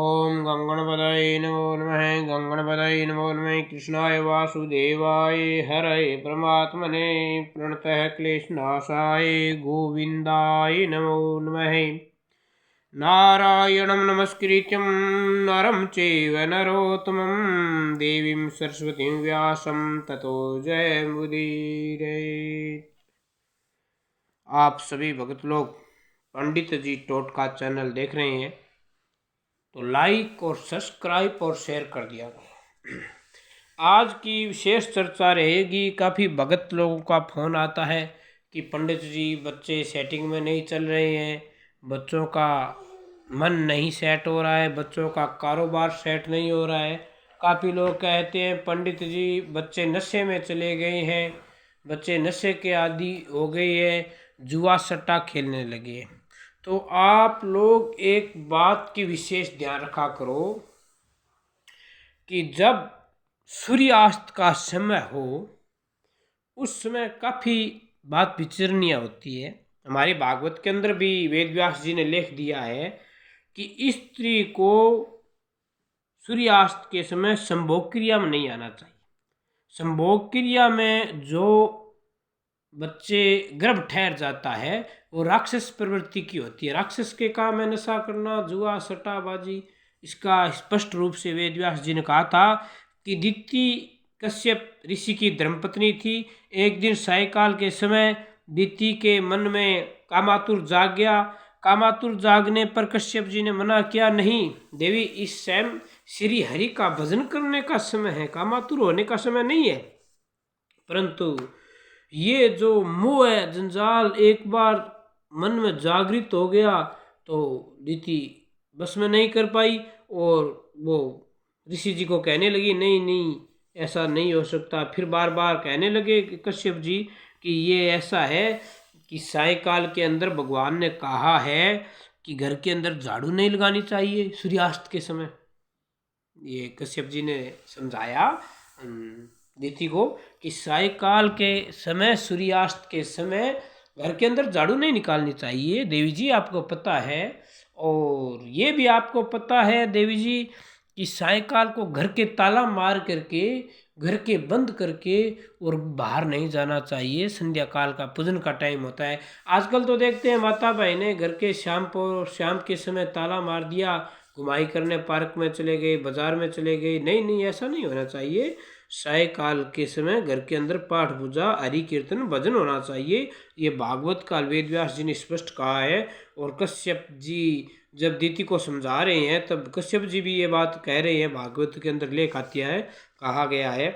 ओम गंगणपतये नमो नमः। गंगणपतये नमो नमः। कृष्णाय वासुदेवाय हरये परमात्मने प्रणतः क्लेशनाशाय गोविंदाय नमो नमः। नारायणं नमस्कृत्यं नरं चैव नरोत्तमं देवीं सरस्वतीं व्यासं ततो जयमुदीरये। आप सभी भगत लोग पंडित जी टोटका चैनल देख रहे हैं तो लाइक और सब्सक्राइब और शेयर कर दिया करो। आज की विशेष चर्चा रहेगी। काफ़ी भगत लोगों का फ़ोन आता है कि पंडित जी बच्चे सेटिंग में नहीं चल रहे हैं, बच्चों का मन नहीं सेट हो रहा है, बच्चों का कारोबार सेट नहीं हो रहा है। काफ़ी लोग कहते हैं पंडित जी बच्चे नशे में चले गए हैं, बच्चे नशे के आदी हो गए हैं, जुआ सट्टा खेलने लगे। तो आप लोग एक बात की विशेष ध्यान रखा करो कि जब सूर्यास्त का समय हो उस समय काफ़ी बात विचरणीय होती है। हमारे भागवत के अंदर भी वेद व्यास जी ने लेख दिया है कि स्त्री को सूर्यास्त के समय संभोग क्रिया में नहीं आना चाहिए। संभोग क्रिया में जो बच्चे गर्भ ठहर जाता है वो राक्षस प्रवृत्ति की होती है। राक्षस के काम है नशा करना, जुआ सट्टाबाजी। इसका स्पष्ट रूप से वेद व्यास जी ने कहा था कि दिति कश्यप ऋषि की धर्मपत्नी थी। एक दिन सायकाल के समय दिति के मन में कामातुर जाग गया। कामातुर जागने पर कश्यप जी ने मना किया, नहीं देवी, इस समय श्री हरि का भजन करने का समय है, कामातुर होने का समय नहीं है। परंतु ये जो मोह है, जंजाल एक बार मन में जागृत हो गया तो दिति बस में नहीं कर पाई और वो ऋषि जी को कहने लगी, नहीं नहीं ऐसा नहीं हो सकता। फिर बार बार कहने लगे कश्यप जी कि ये ऐसा है कि सायकाल के अंदर भगवान ने कहा है कि घर के अंदर झाड़ू नहीं लगानी चाहिए सूर्यास्त के समय। ये कश्यप जी ने समझाया दिति को कि सायकाल के समय, सूर्यास्त के समय घर के अंदर झाड़ू नहीं निकालनी चाहिए। देवी जी आपको पता है, और ये भी आपको पता है देवी जी कि सायकाल को घर के ताला मार करके, घर के बंद करके और बाहर नहीं जाना चाहिए। संध्या काल का पूजन का टाइम होता है। आजकल तो देखते हैं माता भाई ने घर के शाम के समय ताला मार दिया, घुमाई करने पार्क में चले गए, बाजार में चले गए। नहीं नहीं, ऐसा नहीं होना चाहिए। सायकाल के समय घर के अंदर पाठ पूजा, हरि कीर्तन, भजन होना चाहिए। ये भागवत काल वेद व्यास जी ने स्पष्ट कहा है। और कश्यप जी जब दिति को समझा रहे हैं तब कश्यप जी भी ये बात कह रहे हैं। भागवत के अंदर लेख आती है, कहा गया है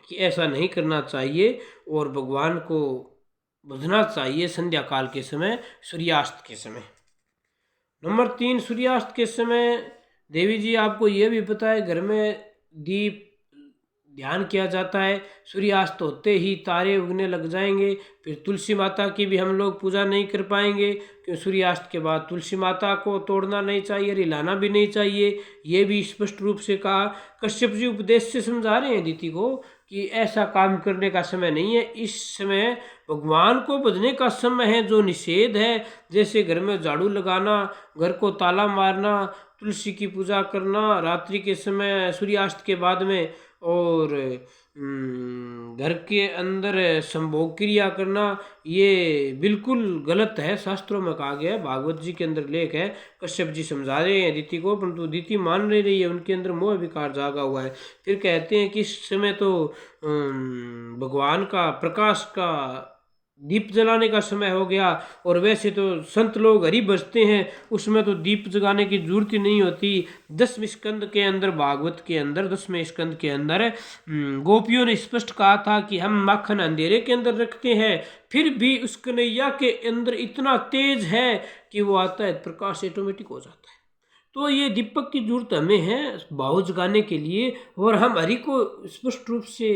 कि ऐसा नहीं करना चाहिए और भगवान को भजना चाहिए संध्या काल के समय, सूर्यास्त के समय। नंबर 3, सूर्यास्त के समय देवी जी आपको ये भी पता है घर में दीप ध्यान किया जाता है। सूर्यास्त होते ही तारे उगने लग जाएंगे। फिर तुलसी माता की भी हम लोग पूजा नहीं कर पाएंगे क्योंकि सूर्यास्त के बाद तुलसी माता को तोड़ना नहीं चाहिए, रिलाना भी नहीं चाहिए। ये भी स्पष्ट रूप से कहा। कश्यप जी उपदेश से समझा रहे हैं दिति को कि ऐसा काम करने का समय नहीं है। इस समय भगवान को भजने का समय है। जो निषेध है, जैसे घर में झाड़ू लगाना, घर को ताला मारना, तुलसी की पूजा करना रात्रि के समय सूर्यास्त के बाद में, और घर के अंदर संभोग क्रिया करना, ये बिल्कुल गलत है। शास्त्रों में कहा गया है, भागवत जी के अंदर लेख है। कश्यप जी समझा रहे हैं दिति को, परंतु दिति मान नहीं रही है। उनके अंदर मोह विकार जागा हुआ है। फिर कहते हैं कि इस समय तो भगवान का प्रकाश का दीप जलाने का समय हो गया। और वैसे तो संत लोग हरि भजते हैं, उसमें तो दीप जगाने की जरूरत ही नहीं होती। 10वें स्कंद के अंदर, भागवत के अंदर 10वें स्कंद के अंदर गोपियों ने स्पष्ट कहा था कि हम माखन अंधेरे के अंदर रखते हैं, फिर भी उस कन्हैया के अंदर इतना तेज है कि वो आता है, प्रकाश ऑटोमेटिक हो जाता है। तो ये दीपक की जरूरत हमें है भाव जगाने के लिए। और हम हरि को स्पष्ट रूप से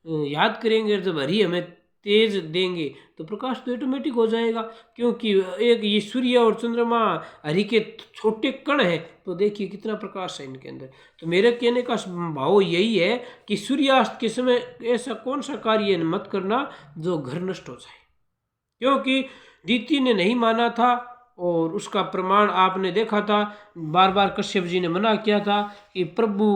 याद करेंगे। जब हरि हमें तेज देंगे तो प्रकाश तो ऑटोमेटिक हो जाएगा, क्योंकि एक ये सूर्य और चंद्रमा हरि के छोटे कण है। तो देखिए कितना प्रकाश है इनके अंदर। तो मेरे कहने का भाव यही है कि सूर्यास्त के समय ऐसा कौन सा कार्य मत करना जो घर नष्ट हो जाए, क्योंकि दिति ने नहीं माना था और उसका प्रमाण आपने देखा था, बार बार कश्यप जी ने मना किया था कि प्रभु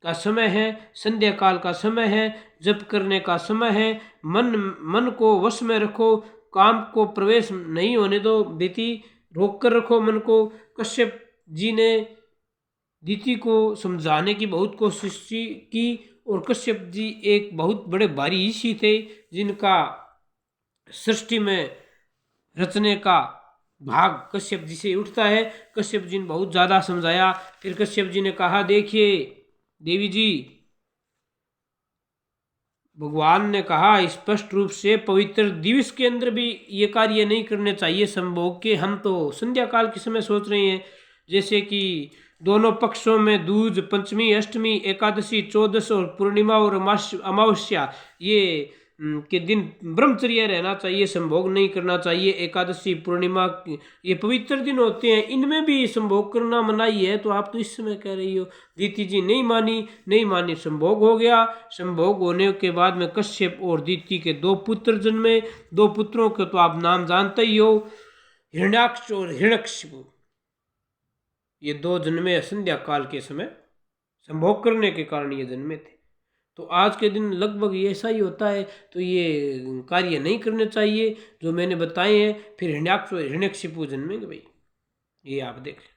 का समय है, संध्या काल का समय है, जप करने का समय है, मन को वश में रखो, काम को प्रवेश नहीं होने दो, दीति रोक कर रखो मन को। कश्यप जी ने दीति को समझाने की बहुत कोशिश की और कश्यप जी एक बहुत बड़े भारी ऋषि थे जिनका सृष्टि में रचने का भाग कश्यप जी से उठता है। कश्यप जी ने बहुत ज़्यादा समझाया। फिर कश्यप जी ने कहा, देखिए देवी जी, भगवान ने कहा स्पष्ट रूप से पवित्र दिवस के अंदर भी ये कार्य नहीं करने चाहिए संभोग के। हम तो संध्या काल के समय सोच रहे हैं, जैसे कि दोनों पक्षों में दूज, पंचमी, अष्टमी, एकादशी, चौदस और पूर्णिमा और अमावस्या ये के दिन ब्रह्मचर्य रहना चाहिए, संभोग नहीं करना चाहिए। एकादशी, पूर्णिमा ये पवित्र दिन होते हैं, इनमें भी संभोग करना मनाही है। तो आप तो इस समय कह रही हो। दीति जी नहीं मानी, संभोग हो गया। संभोग होने के बाद में कश्यप और दीति के 2 पुत्र जन्मे। 2 पुत्रों के तो आप नाम जानते ही हो, हिरण्याक्ष और हिरण्यकशिपु। ये 2 जन्मे संध्या काल के समय, संभोग करने के कारण ये जन्मे थे। तो आज के दिन लगभग ऐसा ही होता है। तो ये कार्य नहीं करने चाहिए जो मैंने बताए हैं। फिर हिरण्याक्ष और हिरण्यकशिपु जन्मेंगे भाई, ये आप देख लेना।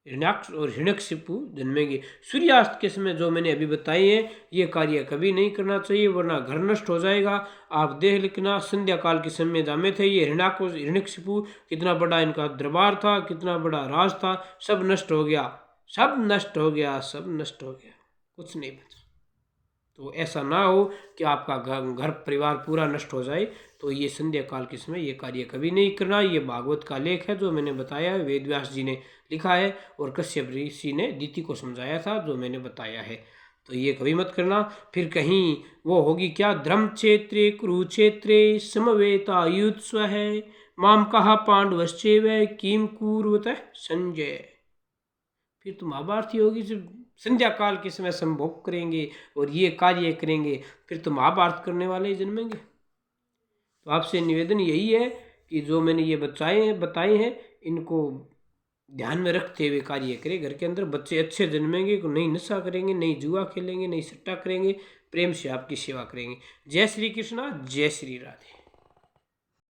हिरण्याक्ष और हिरण्यकशिपु जन्मेंगे सूर्यास्त के समय, जो मैंने अभी बताए हैं। ये कार्य कभी नहीं करना चाहिए वरना घर नष्ट हो जाएगा। आप देख लेना, संध्या काल के समय जामे थे ये हिरण्याक्ष और हिरण्यकशिपु। कितना बड़ा इनका दरबार था, कितना बड़ा राज था, सब नष्ट हो गया, सब नष्ट हो गया, सब नष्ट हो गया, कुछ नहीं बचा। तो ऐसा ना हो कि आपका घर परिवार पूरा नष्ट हो जाए। तो ये संध्या काल के समय ये कार्य कभी नहीं करना। ये भागवत का लेख है जो मैंने बताया है, वेद व्यास जी ने लिखा है और कश्यप ऋषि ने दीति को समझाया था जो मैंने बताया है। तो ये कभी मत करना। फिर कहीं वो होगी क्या, धर्म क्षेत्रे कुरुक्षेत्रे समवेतायुत्स्व है, माम कहा पांडवश्चैव किम कुर्वतः संजय। फिर तो महाभारत ही होगी, जब संध्या काल के समय संभोग करेंगे और ये कार्य करेंगे, फिर तो महाभारत करने वाले ही जन्मेंगे। तो आपसे निवेदन यही है कि जो मैंने ये बताए हैं इनको ध्यान में रखते हुए कार्य करें। घर के अंदर बच्चे अच्छे जन्मेंगे, नहीं नशा करेंगे, नहीं जुआ खेलेंगे, नहीं सट्टा करेंगे, प्रेम से आपकी सेवा करेंगे। जय श्री कृष्णा, जय श्री राधे।